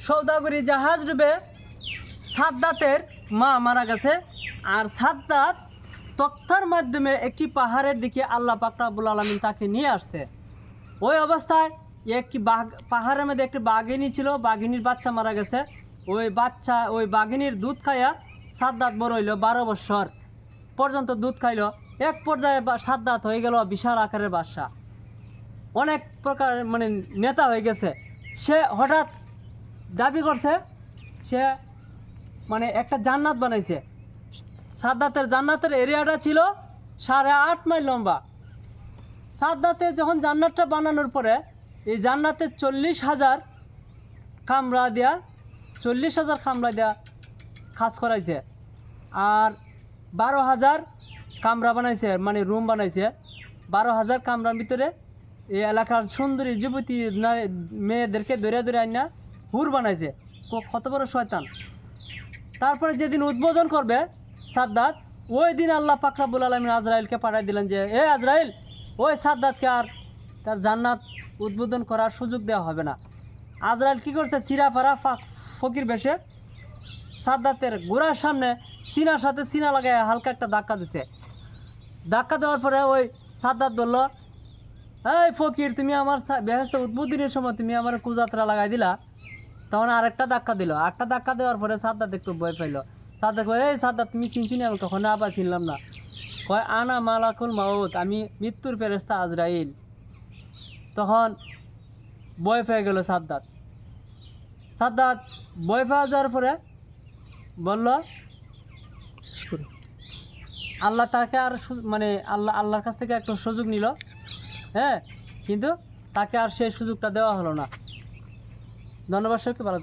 সৌদাগরি জাহাজ ডুবে সাদ্দাতের মা মারা গেছে। আর সাদ্দাত তক্তার মাধ্যমে একটি পাহাড়ের দিকে আল্লাহ পাক রব্বুল আলামিন তাকে নিয়ে আসছে। ওই অবস্থায় একটি পাহাড়ের মধ্যে একটি বাঘিনী ছিল, বাঘিনীর বাচ্চা মারা গেছে। ওই বাঘিনীর দুধ খাইয়া সাদ্দাত বড় হইল, 12 বছর পর্যন্ত দুধ খাইল। এক পর্যায়ে সাদ্দাত হয়ে গেল বিশাল আকারের বাদশা, অনেক প্রকার মানে নেতা হয়ে গেছে। সে হঠাৎ দাবি করছে সে মানে একটা জান্নাত বানাইছে। সাদ্দাতের জান্নাতের এরিয়াটা ছিল 8.5 মাইল লম্বা। সাদ্দাতে যখন জান্নাতটা বানানোর পরে এই জান্নাতে 40,000 কামরা দেয়া কাজ করাইছে। আর 12,000 কামরা বানাইছে, মানে রুম বানাইছে। 12,000 কামরার ভিতরে এই এলাকার সুন্দরী যুবতী মেয়েদেরকে ধরে ধরে আইনা হুর বানাইছে। কত বড় শয়তান। তারপরে যেদিন উদ্বোধন করবে সাদ্দাত, ওই দিন আল্লাহ পাক রব্বুল আলামিন আজরাইলকে পাঠিয়ে দিলেন যে আজরাইল, ওই সাদ্দাতকে আর তার জান্নাত উদ্বোধন করার সুযোগ দেওয়া হবে না। আজরাইল কী করছে, চিরাফারা ফকির বেশে সাদ্দাতের গোড়ার সামনে সিনার সাথে সিনা লাগায় হালকা একটা ধাক্কা দিছে। ধাক্কা দেওয়ার পরে ওই সাদ্দাত বলল, এই ফকির, তুমি আমার বেহেশত উদ্বোধনের সময় তুমি আমার কুযাত্রা লাগাই দিলা। তখন আরেকটা ধাক্কা দিল। একটা ধাক্কা দেওয়ার পরে সাদ্দাত একটু ভয় পাইল। সাদ্দাত কয়, এই সাদ্দাত, তুমি চিনছিনি? আমি কখনো আবার চিনলাম না। কয়, আনা মালাকুল মাউত, আমি মৃত্যুর ফেরেশতা আজরাইল। তখন ভয় পেয়ে গেল সাদ্দাত। ভয় পাওয়া যাওয়ার পরে বলল, আল্লাহ তাকে আর মানে আল্লাহর কাছ থেকে একটা সুযোগ নিল, হ্যাঁ, কিন্তু তাকে আর সেই সুযোগটা দেওয়া হলো না। ধন্যবাদ সবাইকে, ভালো থাকুন।